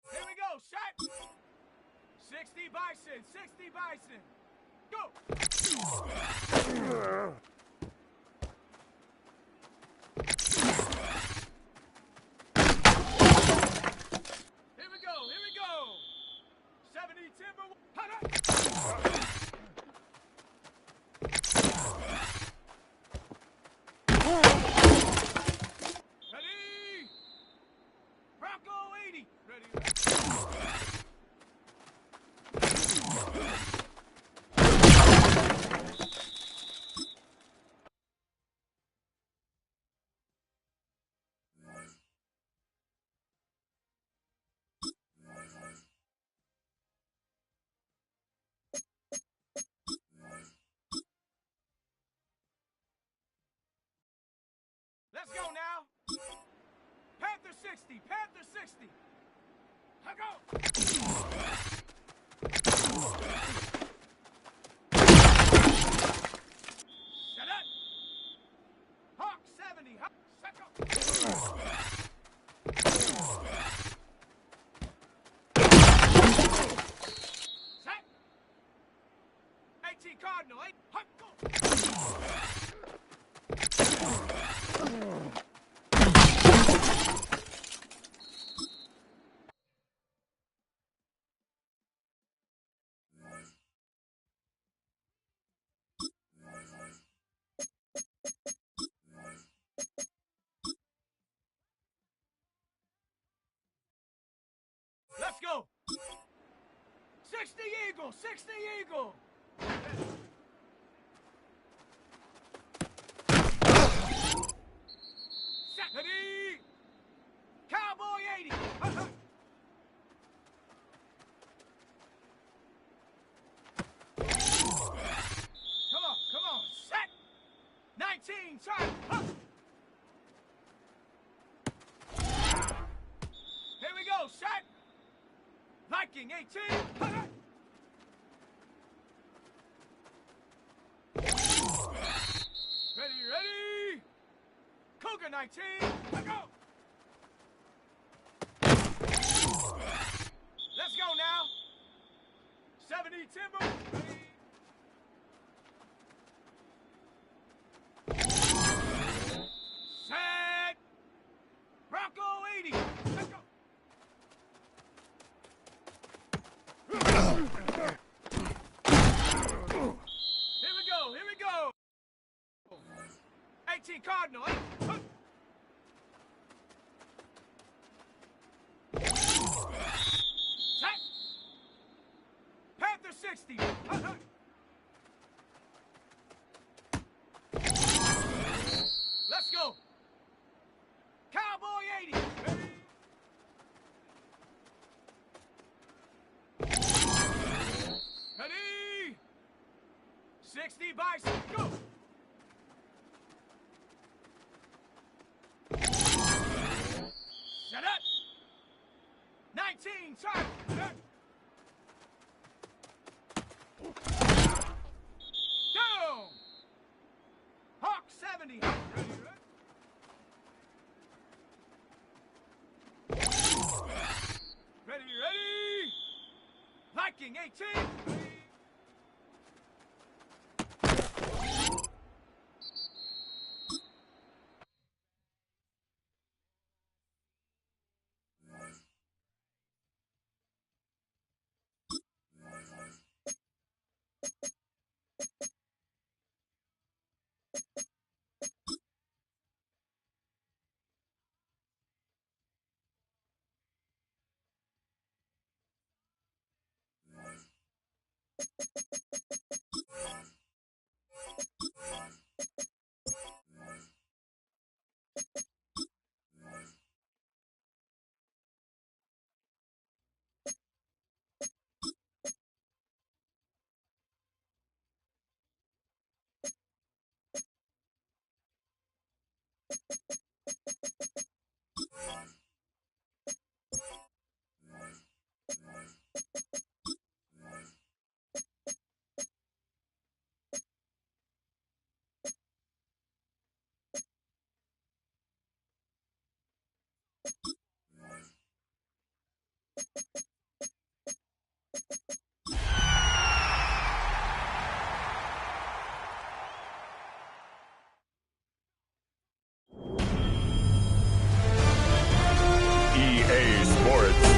Here we go, shot! 60 Bison, 60 Bison! Go! Here we go! 70 Timber... Ready! Bronco 80! Ready? Let's go now! Panther 60! Panther 60! I go! Shut up! Hawk 70! Set! AT Cardinal, eh? Let's go! 60 Eagle, 60 Eagle. Ready. Cowboy 80. Come on, set. 19, turn. Here we go, set. Viking 18. Ready. Cougar 19. Go. Let's go now. 70 Timber. Set. Bronco 80. Let's go. Here we go. 18 Cardinal. Set. Panther 60. Let's go. Cowboy 80. Ready. 60 Bison. Go. Set up. 19, turn. Down. Hawk 70. Ready. Viking 18.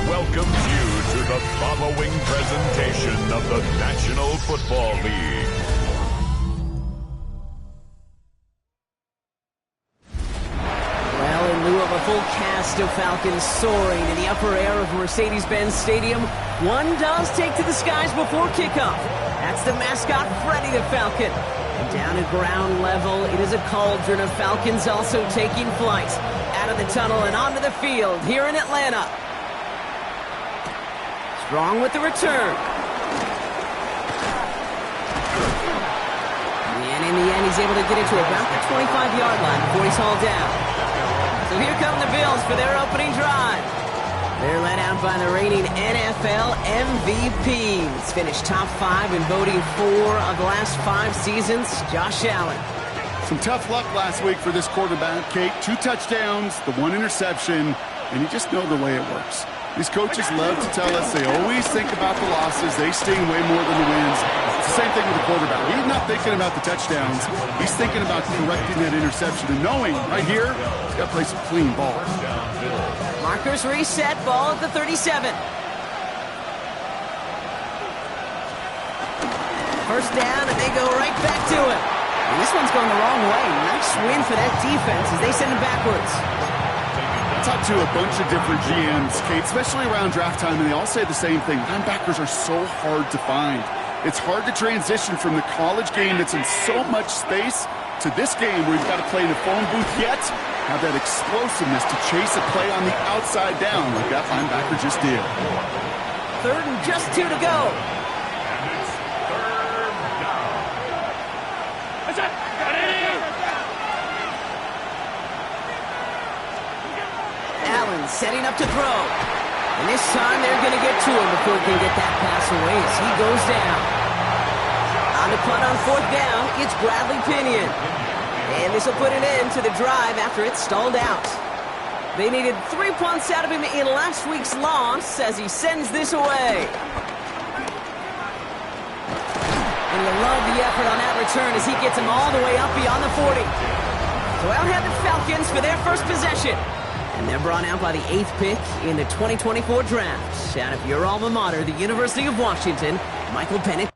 Welcomes you to the following presentation of the National Football League. Well, in lieu of a full cast of Falcons soaring in the upper air of Mercedes-Benz Stadium, one does take to the skies before kickoff. That's the mascot, Freddy the Falcon. And down at ground level, it is a cauldron of Falcons also taking flight out of the tunnel and onto the field here in Atlanta. Strong with the return. And in the end, he's able to get it to about the 25-yard line before he's hauled down. So here come the Bills for their opening drive. They're led out by the reigning NFL MVPs. Finished top 5 in voting 4 of the last 5 seasons, Josh Allen. Some tough luck last week for this quarterback, Kate. 2 touchdowns, the 1 interception, and you just know the way it works. These coaches love to tell us they always think about the losses. They sting way more than the wins. It's the same thing with the quarterback. He's not thinking about the touchdowns. He's thinking about correcting that interception and knowing right here, he's got to play some clean ball. Markers reset, ball at the 37. First down, and they go right back to it. And this one's going the wrong way. Nice win for that defense as they send it backwards. Talked to a bunch of different GMs, Kate, especially around draft time, and they all say the same thing. Linebackers are so hard to find. It's hard to transition from the college game that's in so much space to this game where you've got to play in a phone booth yet have that explosiveness to chase a play on the outside down like that linebacker just did. 3rd and just 2 to go. Allen setting up to throw. And this time they're going to get to him before he can get that pass away as he goes down. On the punt on 4th down, it's Bradley Pinion. And this will put an end to the drive after it stalled out. They needed 3 punts out of him in last week's loss as he sends this away. And you love the effort on that return as he gets him all the way up beyond the 40. So out have the Falcons for their first possession. And they're brought out by the 8th pick in the 2024 draft. Out of your alma mater, the University of Washington, Michael Penix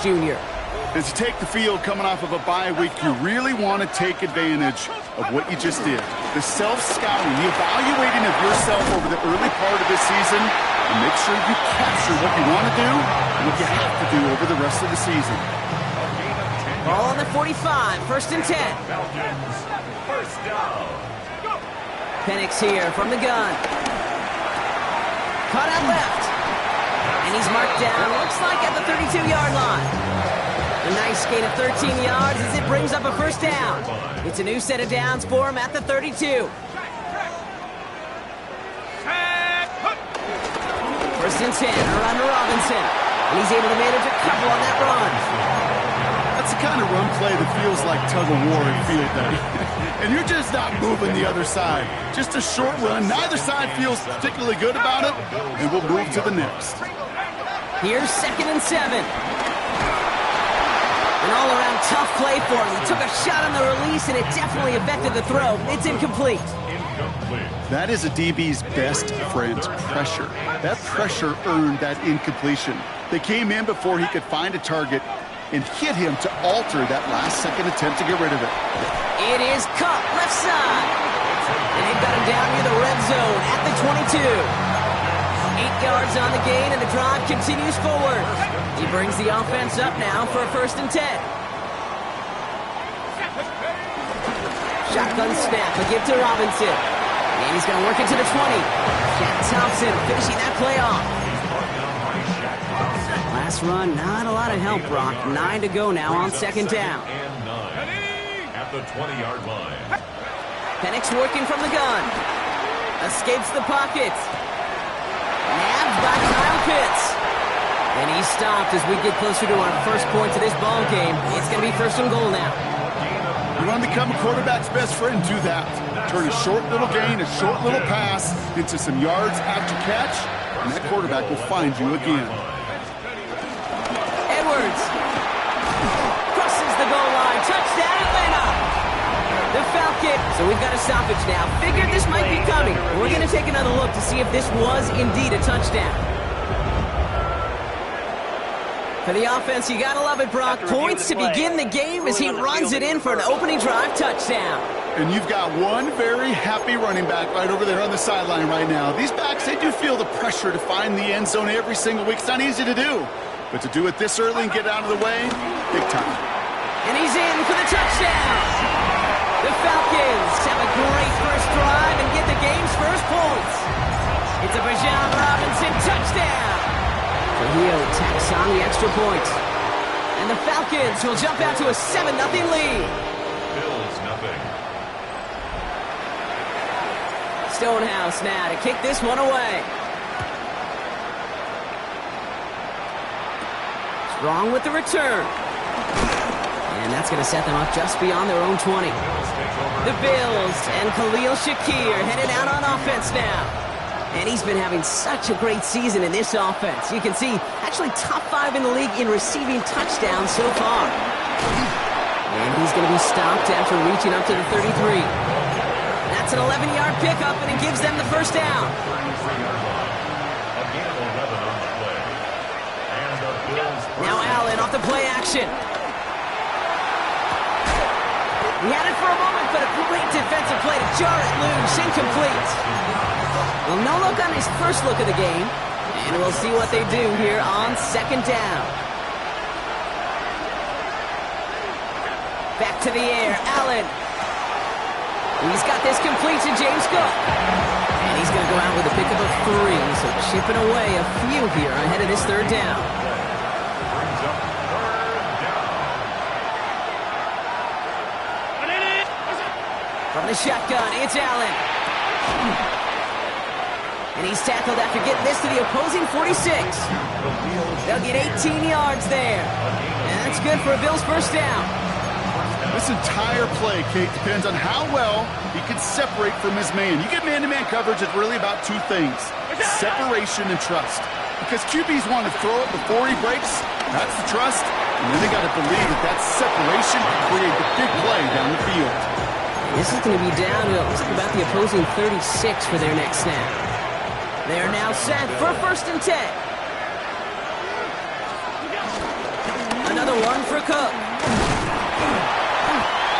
Jr. As you take the field coming off of a bye week, you really want to take advantage of what you just did. The self-scouting, the evaluating of yourself over the early part of this season, and make sure you capture what you want to do and what you have to do over the rest of the season. Ball on the 45, 1st and 10. Falcons, first down. Penix here from the gun. Caught out left. And he's marked down, looks like at the 32-yard line. A nice gain of 13 yards as it brings up a first down. It's a new set of downs for him at the 32. 1st and 10, around to Robinson. And he's able to manage a couple on that run. That's the kind of run play that feels like tug-of-war in field day. And you're just not moving the other side. Just a short run. Neither side feels particularly good about it, and we'll move to the next. Here's 2nd and 7. An all-around tough play for him. He took a shot on the release, and it definitely affected the throw. It's incomplete. That is a DB's best friend, pressure. That pressure earned that incompletion. They came in before he could find a target and hit him to alter that last-second attempt to get rid of it. It is caught left side. And they've got him down near the red zone at the 22. 8 yards on the gain, and the drive continues forward. He brings the offense up now for a 1st and 10. Shotgun snap, a give to Robinson. And he's going to work it to the 20. Shaq Thompson finishing that play off. Last run, not a lot of help, Brock. 9 to go now on 2nd down. And 9 at the 20-yard line. Penix working from the gun. Escapes the pocket. Nabbed by Kyle Pitts. And he's stopped as we get closer to our first point to this ball game. It's going to be 1st and goal now. You want to become a quarterback's best friend, do that. Turn a short little gain, a short little pass into some yards after catch, and that quarterback will find you again. Edwards crosses the goal line. Touchdown, Atlanta. The Falcons. So we've got a stoppage now. Figured this might be coming. We're going to take another look to see if this was indeed a touchdown. For the offense, you got to love it, Brock. Points to begin the game as he runs it in for an opening drive touchdown. And you've got one very happy running back right over there on the sideline right now. These backs, they do feel the pressure to find the end zone every single week. It's not easy to do. But to do it this early and get out of the way, big time. And he's in for the touchdown. The Falcons have a great first drive and get the game's first points. It's a Bijan Robinson touchdown. Trujillo tacks on the extra point. And the Falcons will jump out to a 7-0 lead. Bills nothing. Stonehouse now to kick this one away. Strong with the return. And that's going to set them up just beyond their own 20. The Bills and Khalil Shakir headed out on offense now. And he's been having such a great season in this offense. You can see, actually top 5 in the league in receiving touchdowns so far. And he's going to be stopped after reaching up to the 33. That's an 11-yard pickup, and it gives them the first down. Now Allen off the play action. He had it for a moment, but a great defensive play to jar it loose. Incomplete. Well, no look on his first look of the game. And we'll see what they do here on second down. Back to the air. Allen. He's got this complete to James Cook. And he's going to go out with a pickup of 3. So chipping away a few here ahead of this third down. From the shotgun, it's Allen. And he's tackled after getting this to the opposing 46. They'll get 18 yards there. And that's good for a Bills first down. This entire play, Kate, depends on how well he can separate from his man. You get man-to-man coverage, it's really about 2 things. Separation and trust. Because QBs want to throw it before he breaks. That's the trust. And then they got to believe that separation can create the big play down the field. This is going to be downhill. Looks like about the opposing 36 for their next snap. They're now set for 1st and 10. Another one for Cook.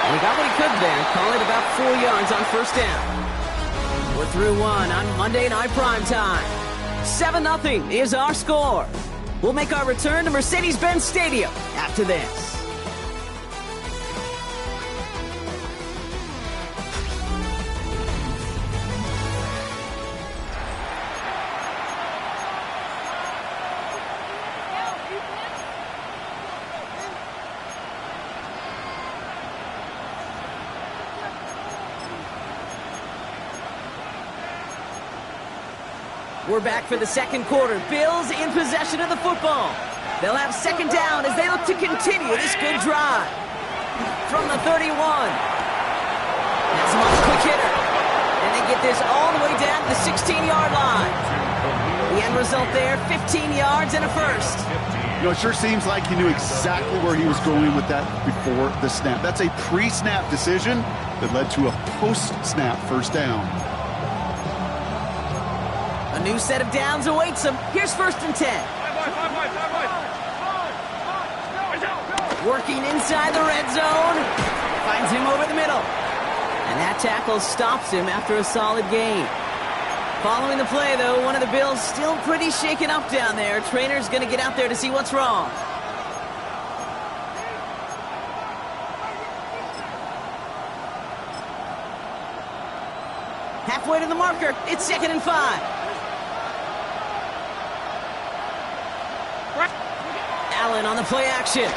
And he got what he could there. Call it about 4 yards on first down. We're through 1 on Monday Night Primetime. 7-0 is our score. We'll make our return to Mercedes-Benz Stadium after this. We're back for the second quarter. Bills in possession of the football. They'll have second down as they look to continue this good drive. From the 31. That's a quick hitter. And they get this all the way down to the 16-yard line. The end result there, 15 yards and a first. You know, it sure seems like he knew exactly where he was going with that before the snap. That's a pre-snap decision that led to a post-snap first down. A new set of downs awaits him. Here's 1st and 10. Working inside the red zone. Finds him over the middle. And that tackle stops him after a solid gain. Following the play, though, one of the Bills still pretty shaken up down there. Trainer's going to get out there to see what's wrong. Halfway to the marker. It's 2nd and 5. Allen on the play action.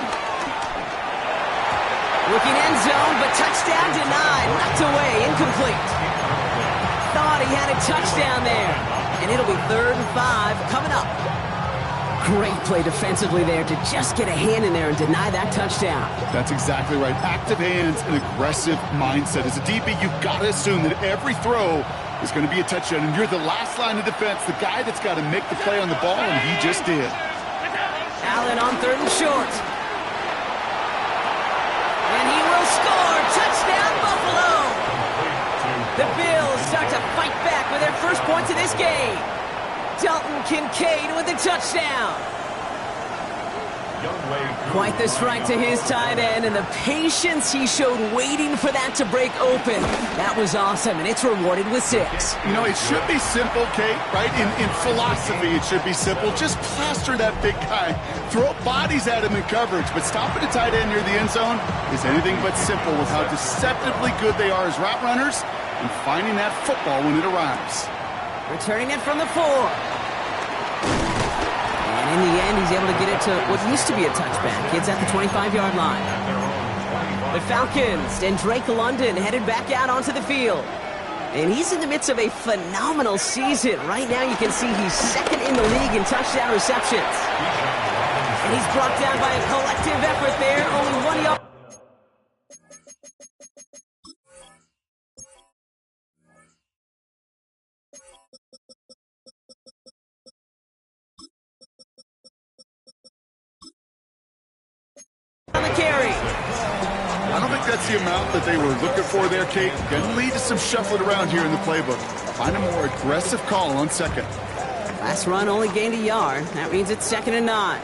Looking end zone, but touchdown denied. Knocked away, incomplete. Thought he had a touchdown there. And it'll be 3rd and 5 coming up. Great play defensively there to just get a hand in there and deny that touchdown. That's exactly right. Active hands and aggressive mindset. As a DB, you've got to assume that every throw is going to be a touchdown. And you're the last line of defense, the guy that's got to make the play on the ball, and he just did. Allen on 3rd and short. And he will score. Touchdown, Buffalo. The Bills start to fight back with their first points of this game. Dalton Kincaid with the touchdown. Quite the strike to his tight end, and the patience he showed waiting for that to break open. That was awesome, and it's rewarded with 6. You know, it should be simple, Kate, right? In philosophy, it should be simple. Just plaster that big guy. Throw bodies at him in coverage, but stopping a tight end near the end zone is anything but simple with how deceptively good they are as route runners and finding that football when it arrives. Returning it from the 4. And in the end, he's able to get it to what used to be a touchback. It's at the 25-yard line. The Falcons and Drake London headed back out onto the field. And he's in the midst of a phenomenal season. Right now, you can see he's 2nd in the league in touchdown receptions. And he's brought down by a collective effort there. Only 1 yard. On the carry. I don't think that's the amount that they were looking for there, Kate. Going to lead to some shuffling around here in the playbook. Find a more aggressive call on 2nd. Last run only gained a yard. That means it's 2nd and 9.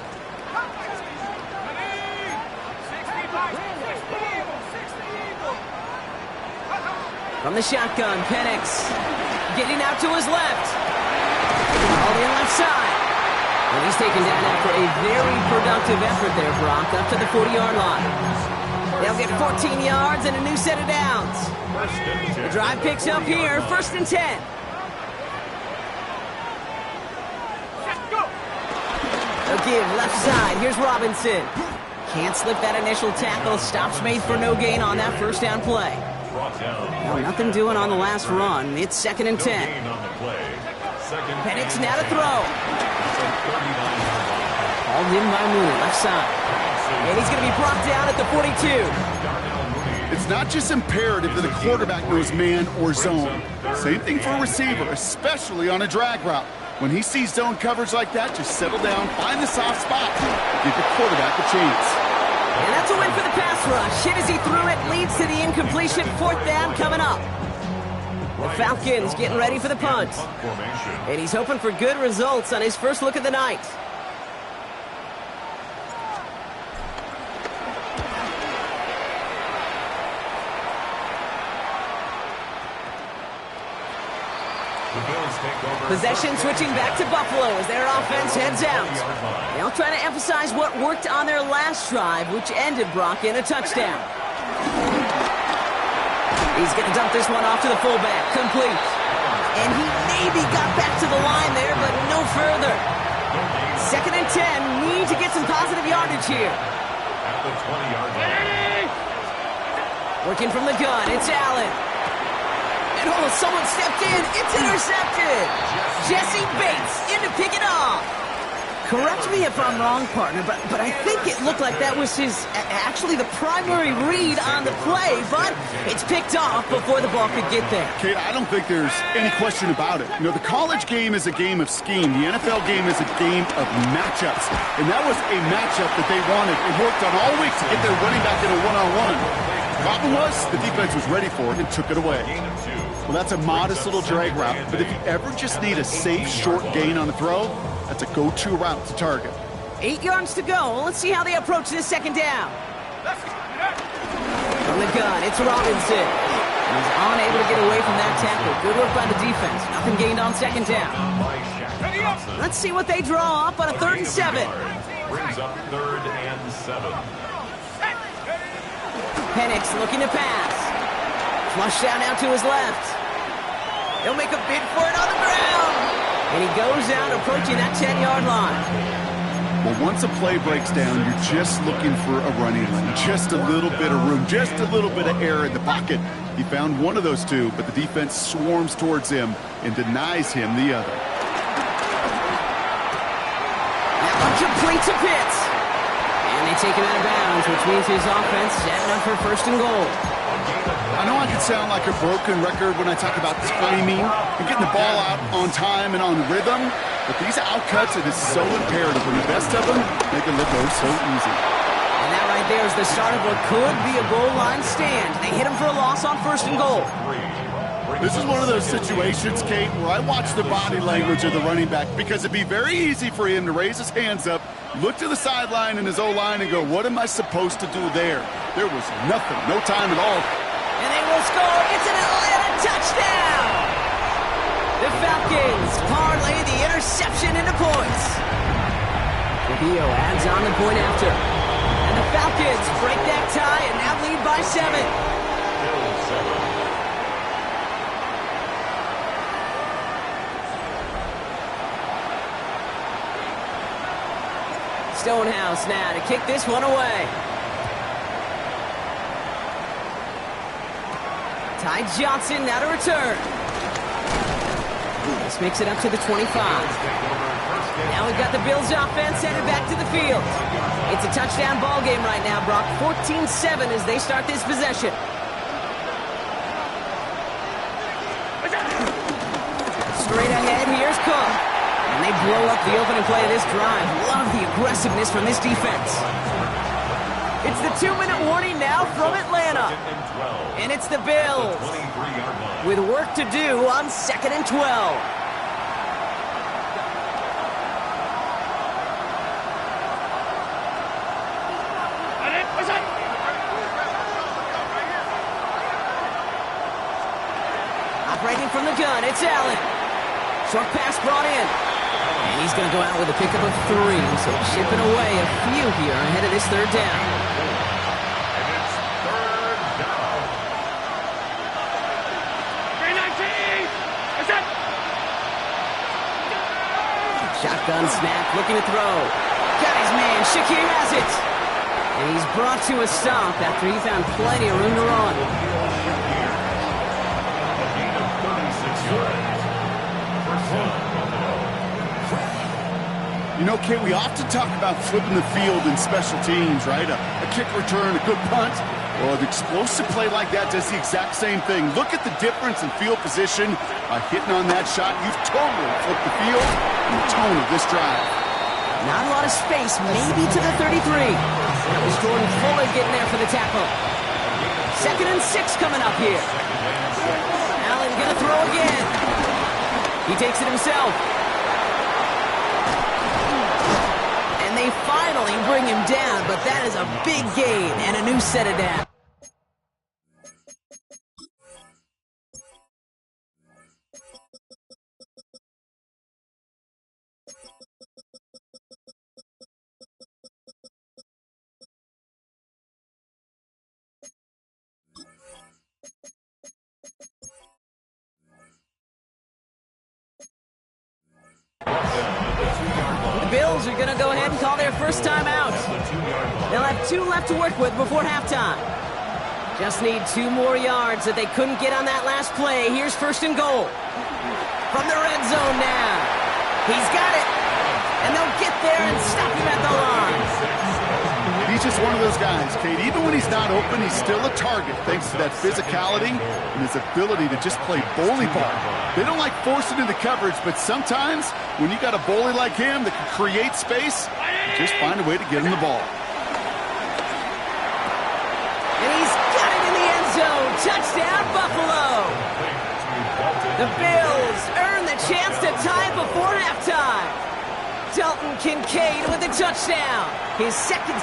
From the shotgun, Penix getting out to his left. All in left side. And he's taken down after a very productive effort there, Brock, up to the 40-yard line. They'll get 14 yards and a new set of downs. The drive picks up here, 1st and 10. They'll give left side. Here's Robinson. Can't slip that initial tackle. Stops Maith for no gain on that first down play. Well, nothing doing on the last run. It's 2nd and 10. Penix now to throw. Called in by Mooney, left side. And he's going to be brought down at the 42. It's not just imperative that a quarterback knows man or zone. Same thing for a receiver, especially on a drag route. When he sees zone coverage like that, just settle down, find the soft spot, give your quarterback a chance. And that's a win for the pass rush. Hit as he threw it, leads to the incompletion. 4th down coming up. The Falcons getting ready for the punt. And he's hoping for good results on his first look of the night. Possession switching back to Buffalo as their offense heads out. They'll try to emphasize what worked on their last drive, which ended, Brock, in a touchdown. He's going to dump this one off to the fullback. Complete. And he maybe got back to the line there, but no further. 2nd and 10. Need to get some positive yardage here. At the 20-yard line. Working from the gun. It's Allen. And oh, someone stepped in. It's intercepted. Jesse Bates in to pick it off. Correct me if I'm wrong, partner, but I think it looked like that was actually the primary read on the play, but it's picked off before the ball could get there. Kate, I don't think there's any question about it. You know, the college game is a game of scheme. The NFL game is a game of matchups. And that was a matchup that they wanted and worked on all week to get their running back in a one-on-one. Problem was, the defense was ready for it and took it away. Well, that's a modest little drag route, but if you ever just need a safe, short gain on a throw, that's a go-to route to target. 8 yards to go. Let's see how they approach this 2nd down. From the gun, it's Robinson. He's unable to get away from that tackle. Good work by the defense. Nothing gained on 2nd down. Let's see what they draw up on a 3rd and 7. Brings up 3rd and 7. Penix looking to pass. Flush down out to his left. He'll make a bid for it on the ground. And he goes out approaching that 10-yard line. Well, once a play breaks down, you're just looking for a running lane. Just a little bit of room, just a little bit of air in the pocket. He found one of those two, but the defense swarms towards him and denies him the other. That one complete to Pitts. And they take him out of bounds, which means his offense setting up for 1st and goal. I know I can sound like a broken record when I talk about timing and getting the ball out on time and on rhythm, but these outcuts, it is so imperative. When the best of them, they can look oh so easy. And that right there is the start of what could be a goal line stand. They hit him for a loss on 1st and goal. This is one of those situations, Kate, where I watch the body language of the running back because it'd be very easy for him to raise his hands up, look to the sideline in his O-line and go, what am I supposed to do there? There was nothing, no time at all. And they will score. It's an Atlanta touchdown. The Falcons parlay the interception into points. Trujillo adds on the point after. And the Falcons break that tie and now lead by 7. Stonehouse now to kick this one away. Ty Johnson now to return. This makes it up to the 25. Now we've got the Bills offense headed back to the field. It's a touchdown ball game right now, Brock. 14-7 as they start this possession. Straight ahead, here's Cook. And they blow up the opening play of this drive. Love the aggressiveness from this defense. It's the 2-minute warning now from Atlanta. And it's the Bills with work to do on 2nd and 12. Operating from the gun, it's Allen. Short pass brought in. And he's going to go out with a pickup of 3, so chipping away a few here ahead of this third down. And it's third down. 319! Is that? Shotgun snap, looking to throw. Got his man, Shakir has it. And he's brought to a stop after he found plenty of room to run. A gain of 36 yards. First down, Buffalo. You know, Kate, we often talk about flipping the field in special teams, right? A kick return, a good punt. Well, an explosive play like that does the exact same thing. Look at the difference in field position. By hitting on that shot, you've totally flipped the field and the tone of this drive. Not a lot of space, maybe to the 33. That was Jordan Fuller getting there for the tackle. 2nd and 6 coming up here. Allen gonna throw again. He takes it himself. And they finally bring him down, but that is a big gain and a new set of downs. The Bills are going to go ahead and call their first time out. They'll have 2 left to work with before halftime. Just need 2 more yards that they couldn't get on that last play. Here's 1st and goal. From the red zone now. He's got it. And they'll get there and stop him at the line. He's just one of those guys, Kate. Even when he's not open, he's still a target thanks to that physicality and his ability to just play bully ball. They don't like forcing into coverage, but sometimes when you got a bully like him that can create space, just find a way to get him the ball. And he's got it in the end zone. Touchdown, Buffalo. The Bills earn the chance to tie before halftime. Dalton Kincaid with a touchdown. His second.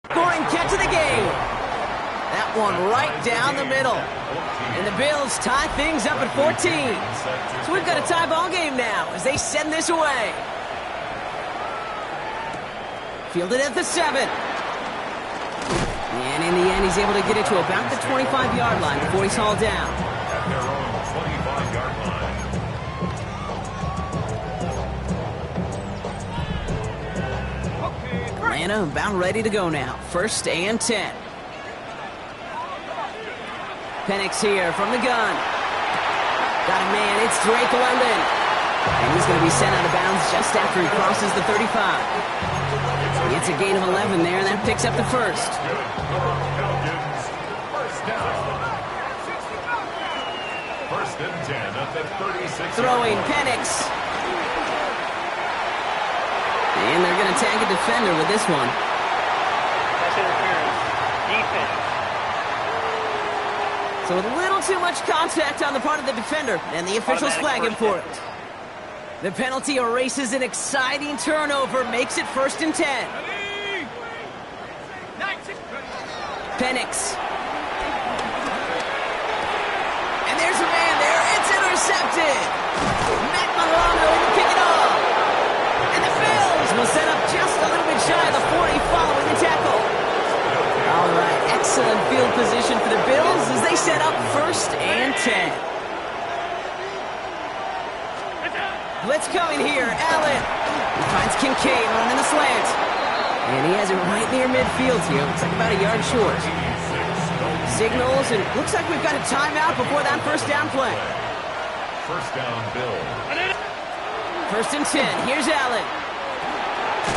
Scoring catch of the game. That one right down the middle. And the Bills tie things up at 14. So we've got a tie ball game now as they send this away. Fielded at the 7. And in the end, he's able to get it to about the 25-yard line before he's hauled down. At their own 25-yard line. Atlanta about ready to go now. 1st and 10. Penix here from the gun. Got a man, it's Drake London. And he's going to be sent out of bounds just after he crosses the 35. It's a gain of 11 there, and that picks up the 1st. First and 10 at the 36. Throwing Penix. And they're going to tag a defender with this one. That's interference. Defense. So a little too much contact on the part of the defender, and the officials flag him for it. The penalty erases an exciting turnover, makes it 1st and 10. Penix. And there's a man there. It's intercepted. Matt Milano to pick it off. And the Bills will set up just a little bit shy of line here. Allen. He finds Kincaid running the slant. And he has it right near midfield here. Looks like about a yard short. Signals, and looks like we've got a timeout before that first down play. First down, Bill. 1st and 10. Here's Allen.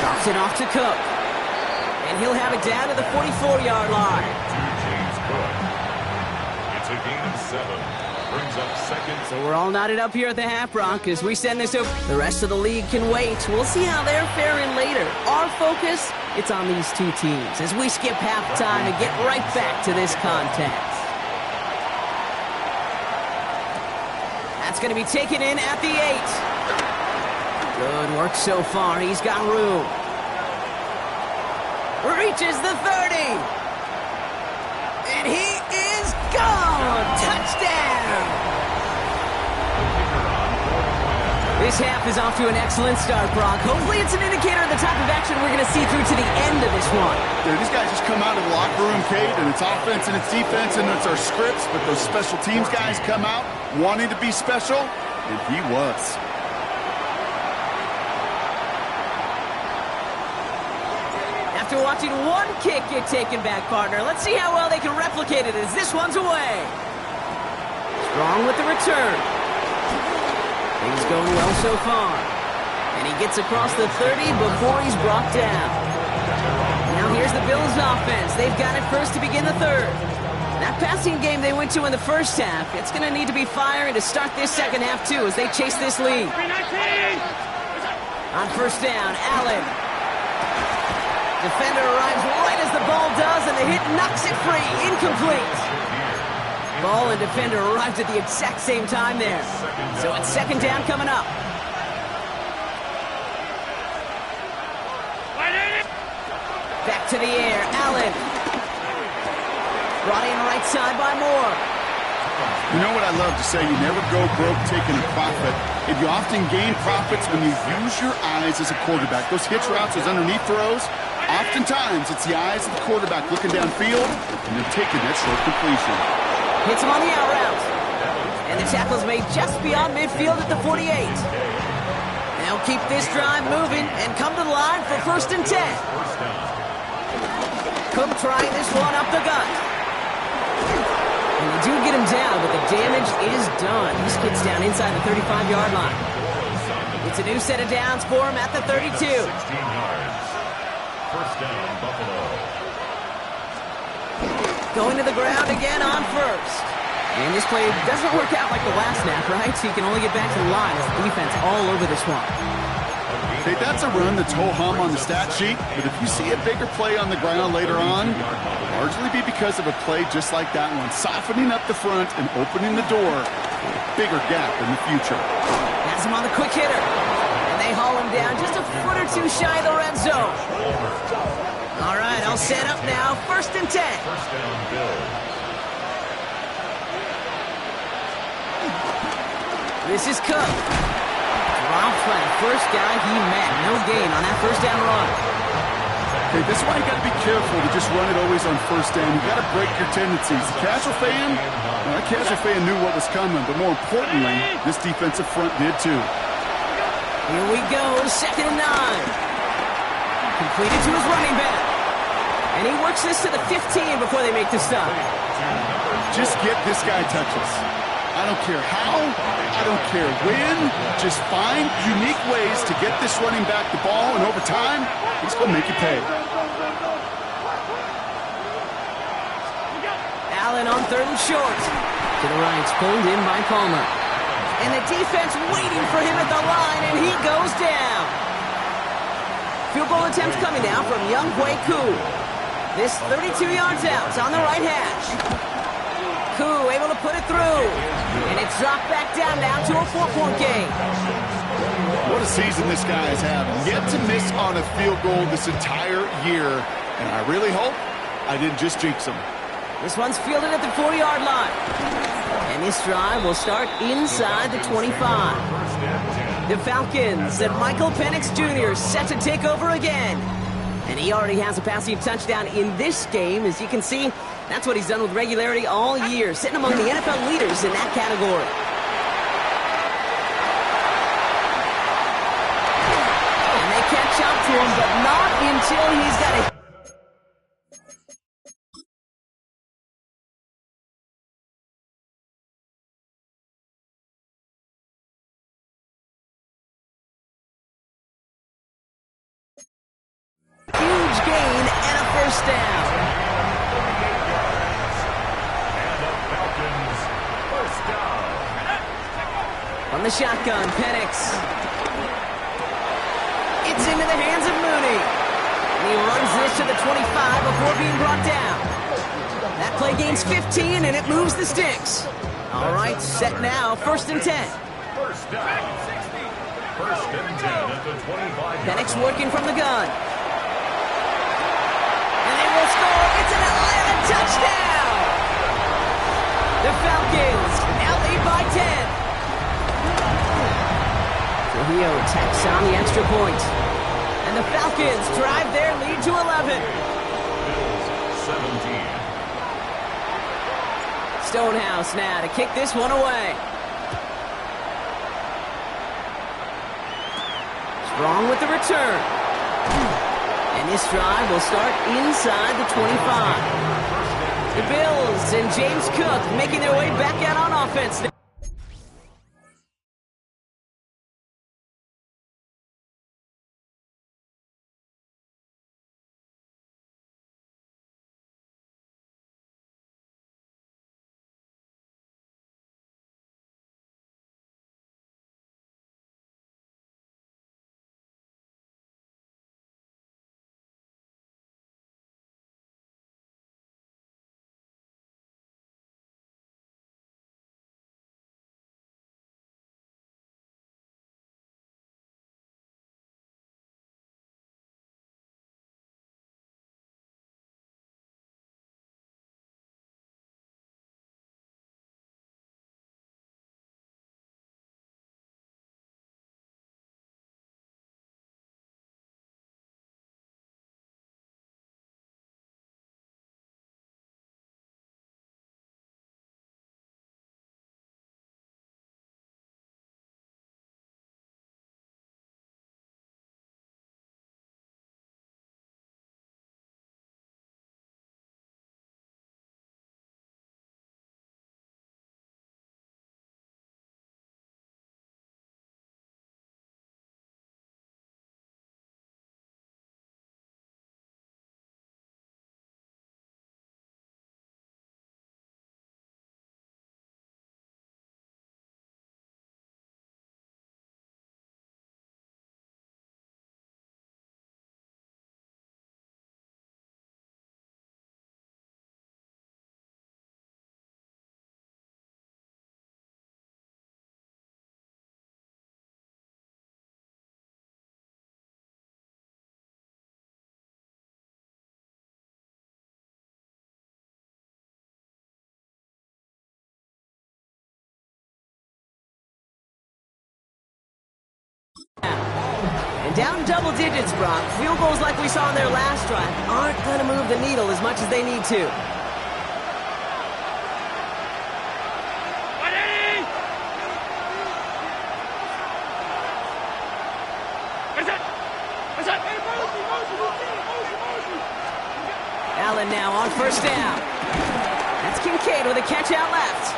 Drops it off to Cook. And he'll have it down to the 44-yard line. James Cook. It's a gain of 7. Brings up second. So we're all knotted up here at the half, Brock, as we send this over. The rest of the league can wait. We'll see how they're faring later. Our focus, it's on these two teams as we skip halftime and get right back to this contest. That's going to be taken in at the 8. Good work so far. He's got room. Reaches the 30. And he is gone. Touchdown. This half is off to an excellent start, Brock. Hopefully it's an indicator of the type of action we're going to see through to the end of this one. Dude, these guys just come out of the locker room, Kate, and it's offense and it's defense and it's our scripts, but those special teams guys come out wanting to be special, and he was. After watching one kick get taken back, partner, let's see how well they can replicate it as this one's away. Strong with the return. Things going well so far. And he gets across the 30 before he's brought down. Now here's the Bills offense. They've got it first to begin the third. That passing game they went to in the first half, it's going to need to be firing to start this second half too as they chase this lead. On first down, Allen. Defender arrives right as the ball does, and the hit knocks it free. Incomplete. Ball and defender arrived at the exact same time there. So it's second down coming up. Back to the air, Allen. Brought in right side by Moore. You know what I love to say? You never go broke taking a profit. And you often gain profits when you use your eyes as a quarterback. Those hitch routes, those underneath throws, oftentimes it's the eyes of the quarterback looking downfield and then taking that short completion. Hits him on the out route. And the tackle's made just beyond midfield at the 48. They'll keep this drive moving and come to the line for 1st and 10. Cook trying this one up the gut. And they do get him down, but the damage is done. He skids down inside the 35-yard line. It's a new set of downs for him at the 32. 16 yards. First down, Buffalo. Going to the ground again on first. And this play doesn't work out like the last snap, right? So you can only get back to the line as the defense all over this one. Okay, that's a run that's ho-hum on the stat sheet, but if you see a bigger play on the ground later on, it'll largely be because of a play just like that one, softening up the front and opening the door for a bigger gap in the future. Has him on the quick hitter. And they haul him down just a foot or two shy of the red zone. All right, I'll set up now. 1st and 10. First down, Bill. This is Cook. Dropped by the first guy he met. No gain on that first down run. Okay, this is why you got to be careful to just run it always on first down. You got to break your tendencies. The casual fan, well, that casual fan knew what was coming, but more importantly, this defensive front did too. Here we go, 2nd and 9. Completed to his running back. And he works this to the 15 before they make the stop. Just get this guy touches. I don't care how, I don't care when, just find unique ways to get this running back the ball, and over time, he's going to make you pay. Allen on 3rd and short. To the right, pulled in by Palmer. And the defense waiting for him at the line, and he goes down. Field goal attempt coming now from Younghoe Koo. This 32 yards out on the right hash. Koo able to put it through. And it's dropped back down now to a 4-point game. What a season this guy is having. Yet to miss on a field goal this entire year. And I really hope I didn't just jinx him. This one's fielded at the 40-yard line. And this drive will start inside the 25. The Falcons and Michael Penix Jr. set to take over again. And he already has a passing touchdown in this game. As you can see, that's what he's done with regularity all year, sitting among the NFL leaders in that category. to him, but not until he's got a... huge gain and a first down. 38 yards. And the Falcons first down. On the shotgun, Penix. It's into the hands of Mooney. And he runs this to the 25 before being brought down. That play gains 15, and it moves the sticks. All right, set now, 1st and 10. First down. 1st and 10 at the 25. Penix working from the gun. And they will score. It's an Atlanta touchdown. The Falcons now lead by 10. Trujillo tacks on the extra point. And the Falcons drive their lead to 11. Bills 17. Stonehouse now to kick this one away. Strong with the return. And this drive will start inside the 25. The Bills and James Cook making their way back out on offense. And down double digits, Brock. Field goals like we saw in their last drive aren't going to move the needle as much as they need to. Allen now on first down. That's Kincaid with a catch out left.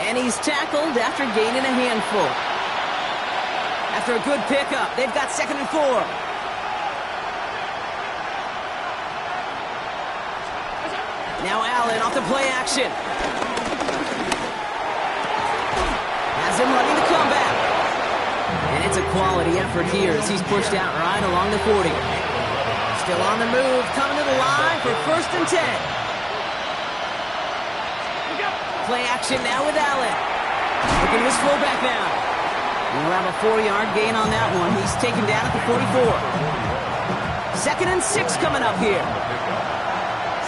And he's tackled after gaining a handful. After a good pickup, they've got 2nd and 4. Now Allen off the play action. Has him running the comeback. And it's a quality effort here as he's pushed out right along the 40. Still on the move, coming to the line for 1st and 10. Play action now with Allen. Looking to his fullback now. We'll have a 4-yard gain on that one. He's taken down at the 44. 2nd and 6 coming up here.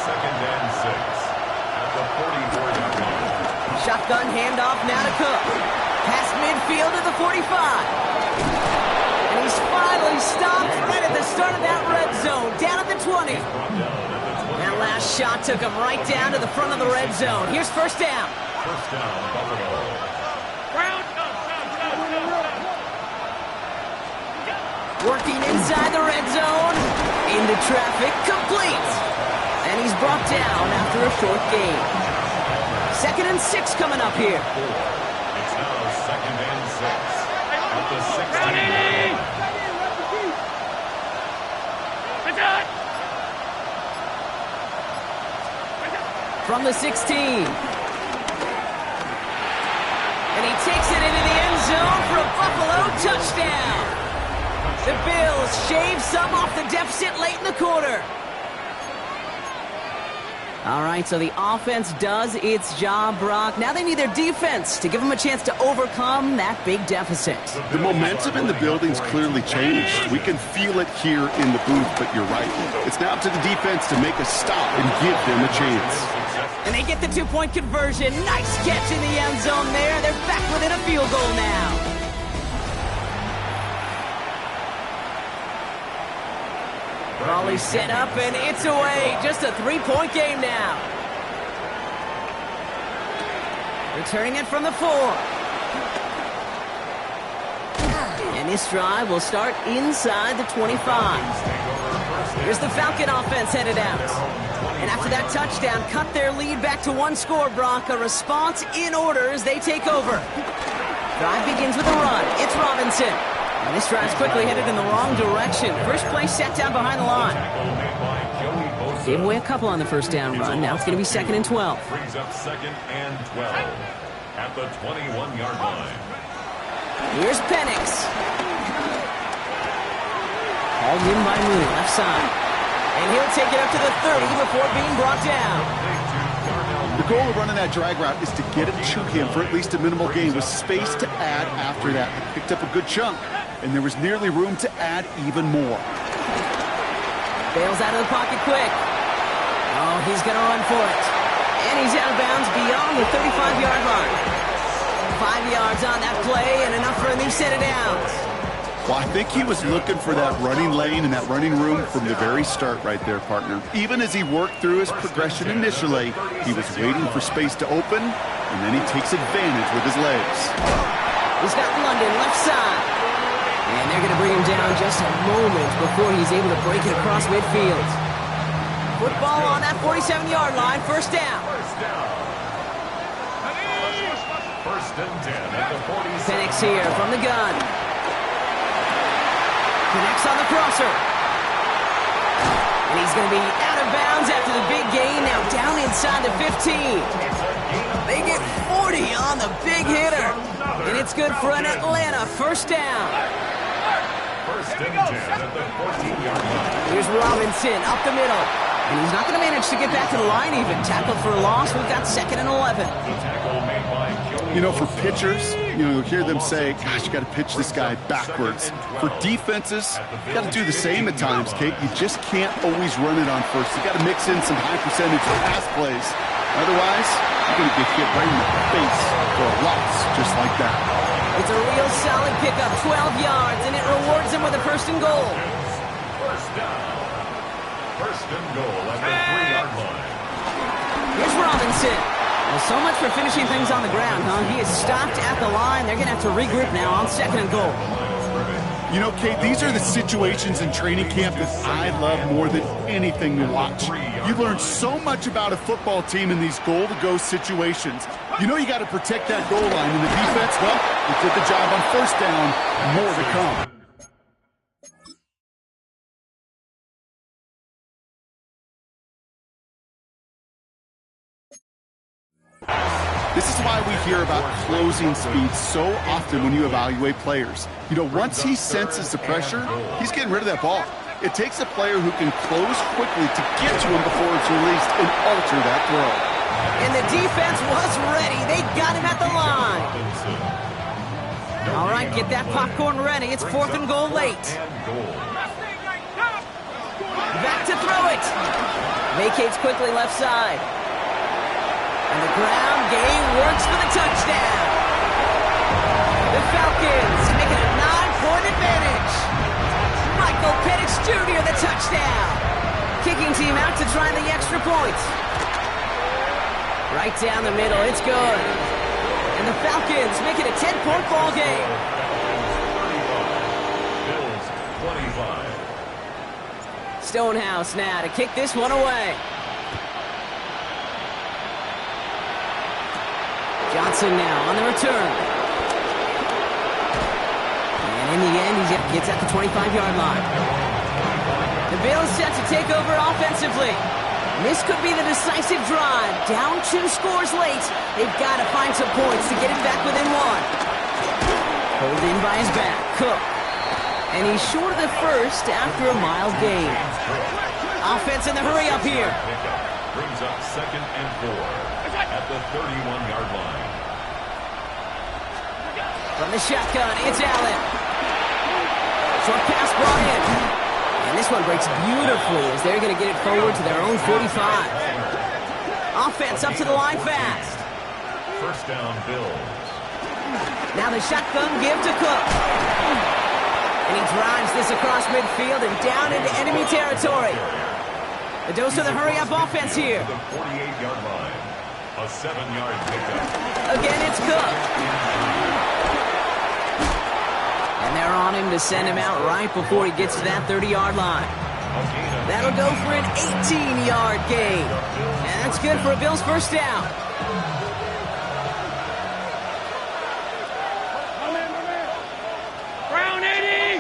2nd and 6 at the 44-yard line. Shotgun handoff now to Cook. Past midfield to the 45. And he's finally stopped right at the start of that red zone, down at the 20. That last shot took him right down to the front of the red zone. Here's 1st down. 1st down, Buffalo. Working inside the red zone. Into traffic, complete. And he's brought down after a short gain. 2nd and 6 coming up here. It's now 2nd and 6 at the 16. From the 16. And he takes it into the end zone for a Buffalo touchdown. The Bills shave some off the deficit late in the quarter. All right, so the offense does its job, Brock. Now they need their defense to give them a chance to overcome that big deficit. The momentum in the building's clearly changed. We can feel it here in the booth, but you're right. It's now up to the defense to make a stop and give them a chance. And they get the 2-point conversion. Nice catch in the end zone there. They're back within a field goal now. Raleigh set up, and it's away. Just a 3-point game now. Returning it from the 4. And this drive will start inside the 25. Here's the Falcon offense headed out. And after that touchdown, cut their lead back to 1 score, Brock. A response in order as they take over. Drive begins with a run. It's Robinson. And this drive's quickly headed in the wrong direction. First play set down behind the line. Gave away a couple on the first down run. Now it's going to be 2nd and 12. Brings up 2nd and 12 at the 21-yard line. Here's Penix. Hauled in by Mooney, left side. And he'll take it up to the 30 before being brought down. The goal of running that drag route is to get it to him for at least a minimal gain with space to add after that. He picked up a good chunk, and there was nearly room to add even more. Bails out of the pocket quick. Oh, he's going to run for it. And he's out of bounds beyond the 35-yard line. 5 yards on that play and enough for a new set of downs. Well, I think he was looking for that running lane and that running room from the very start right there, partner. Even as he worked through his progression initially, he was waiting for space to open, and then he takes advantage with his legs. He's got London left side. And they're going to bring him down just a moment before he's able to break it across midfield. Football on that 47-yard line, first down. First and 10 at the 47. Penix here from the gun. Connects on the crosser. And he's going to be out of bounds after the big gain. Now down inside the 15. They get 40 on the big hitter. And it's good for an Atlanta first down. First and 10 at the 14-yard line. Here's Robinson up the middle. And he's not going to manage to get back to the line even. Tackled for a loss. We've got 2nd and 11. You know, for pitchers, you'll hear them say, gosh, you got to pitch this guy backwards. For defenses, you got to do the same at times, Kate. You just can't always run it on first. You got to mix in some high percentage pass plays. Otherwise, you're going to get hit right in the face for a loss, just like that. It's a real solid pickup, 12 yards, and it rewards him with a first and goal. First down. First and goal at the 3-yard line. Here's Robinson. Well, so much for finishing things on the ground, huh? He is stopped at the line. They're going to have to regroup now on 2nd and goal. You know, Kate, these are the situations in training camp that I love more than anything to watch. You learn so much about a football team in these goal-to-go situations. You know you got to protect that goal line, and the defense, well, they did the job on first down. More to come. This is why we hear about closing speed so often when you evaluate players. You know, once he senses the pressure, he's getting rid of that ball. It takes a player who can close quickly to get to him before it's released and alter that throw. And the defense was ready. They got him at the line. All right, get that popcorn ready. It's 4th and goal late. Back to throw it. Vacates quickly left side. And the ground game works for the touchdown. The Falcons making a 9-point advantage. Michael Penix Jr. the touchdown. Kicking team out to try the extra point. Right down the middle, it's good. And the Falcons make it a 10-point ball game. Bills 20, 45. Stonehouse now to kick this one away. Johnson now on the return. And in the end, he gets at the 25-yard line. The Bills set to take over offensively. This could be the decisive drive. Down 2 scores late. They've got to find some points to get it back within 1. Pulled in by his back, Cook. And he's short of the first after a mild gain. Offense in the hurry up here. Brings up 2nd and 4 at the 31-yard line. From the shotgun, it's Allen. Short pass brought in. And this one breaks beautifully as they're going to get it forward to their own 45. Offense up to the line fast. First down, Bills. Now the shotgun give to Cook. And he drives this across midfield and down into enemy territory. The dose of the hurry-up offense here. The 48-yard line. A 7-yard pickup. Again, it's Cook. And they're on him to send him out right before he gets to that 30-yard line. That'll go for an 18-yard gain. And that's good for a Bills first down. Brown 80!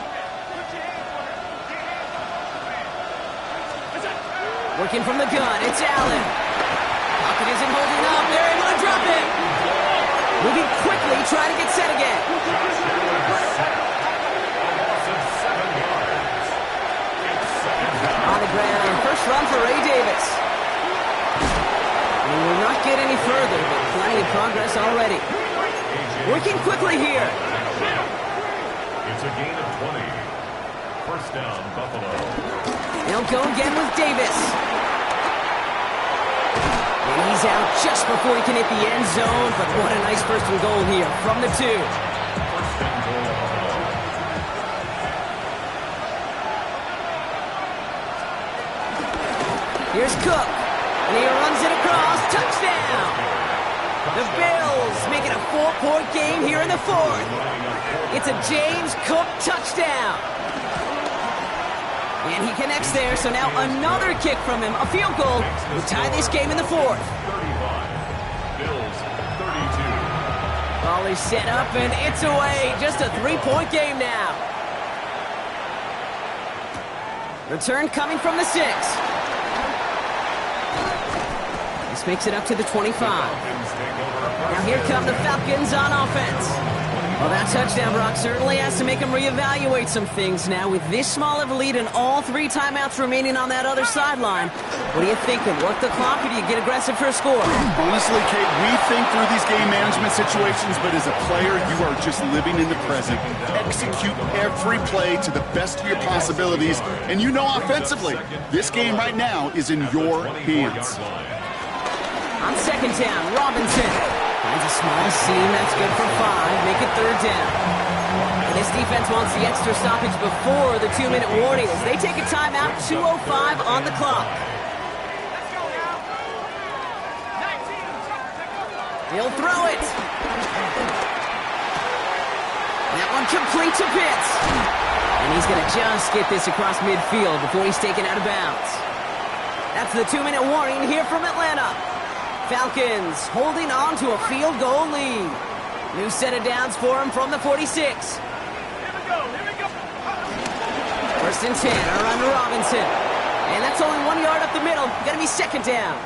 Working from the gun, it's Allen. Pocket isn't holding up. They're able to drop it. Moving quickly, trying to get set again. On the ground, first run for Ray Davis. And he will not get any further, but plenty of progress already. Working quickly here. It's a gain of 20. First down, Buffalo. They'll go again with Davis. And he's out just before he can hit the end zone, but what a nice first and goal here from the 2. First and goal, Buffalo. Here's Cook, and he runs it across, touchdown! The Bills make it a 4-point game here in the 4th. It's a James Cook touchdown. And he connects there, so now another kick from him, a field goal, will tie this game in the 4th. 35. Bills, 32. Ball is set up, and it's away. Just a 3-point game now. Return coming from the 6. This makes it up to the 25. Now here come the Falcons on offense. Well, that touchdown, Brock, certainly has to make them reevaluate some things now. With this small of a lead and all 3 timeouts remaining on that other sideline, what are you thinking? Work the clock, or do you get aggressive for a score? Honestly, Kate, we think through these game management situations, but as a player, you are just living in the present. Execute every play to the best of your possibilities, and you know offensively, this game right now is in your hands. On second down, Robinson finds a small seam. That's good for 5. Make it 3rd down. And this defense wants the extra stoppage before the 2-minute warning as they take a timeout. 2:05 on the clock. Let's go now. 19. He'll throw it. That one complete to Pitts. And he's going to just get this across midfield before he's taken out of bounds. That's the 2-minute warning here from Atlanta. Falcons holding on to a field goal lead. New set of downs for him from the 46. Here we go. First and 10, around to Robinson. And that's only 1 yard up the middle. Gonna be second down.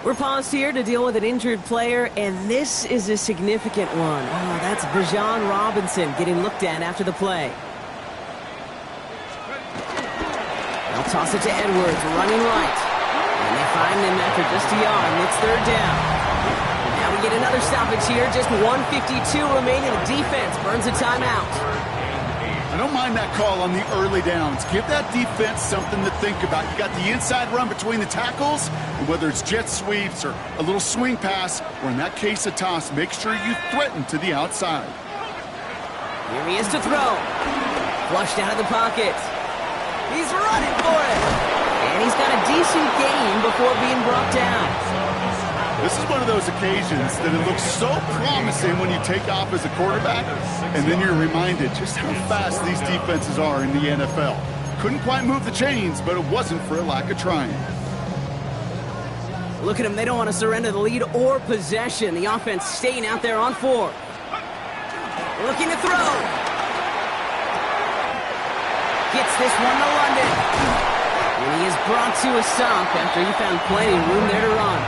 We're paused here to deal with an injured player, and this is a significant one. Oh, that's Bijan Robinson getting looked at after the play. They'll toss it to Edwards, running right. And they find him after just a yard, and it's 3rd down. Now we get another stoppage here, just 1:52 remaining. The defense burns a timeout. I don't mind that call on the early downs. Give that defense something to think about. You got the inside run between the tackles, and whether it's jet sweeps or a little swing pass, or in that case a toss, make sure you threaten to the outside. Here he is to throw. Flushed out of the pocket. He's running for it. And he's got a decent gain before being brought down. This is one of those occasions that it looks so promising when you take off as a quarterback, and then you're reminded just how fast these defenses are in the NFL. Couldn't quite move the chains, but it wasn't for a lack of trying. Look at them. They don't want to surrender the lead or possession. The offense staying out there on 4. Looking to throw. Gets this one to London. And he is brought to a stop after he found plenty of room there to run.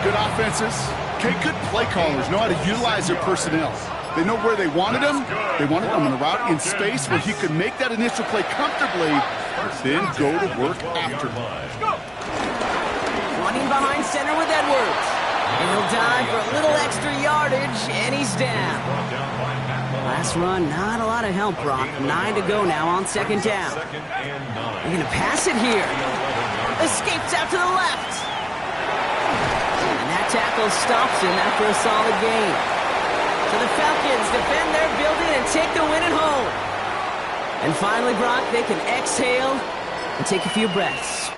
Good offenses. Okay, good play callers know how to utilize their personnel. They know where they wanted him. They wanted him on a route in space where he could make that initial play comfortably, then go to work after. Running behind center with Edwards. And he'll dive for a little extra yardage, and he's down. Last run, not a lot of help, Brock. 9 to go now on second down. They're going to pass it here. Escapes out to the left. And that tackle stops him after a solid gain. So the Falcons defend their building and take the win at home. And finally, Brock, they can exhale and take a few breaths.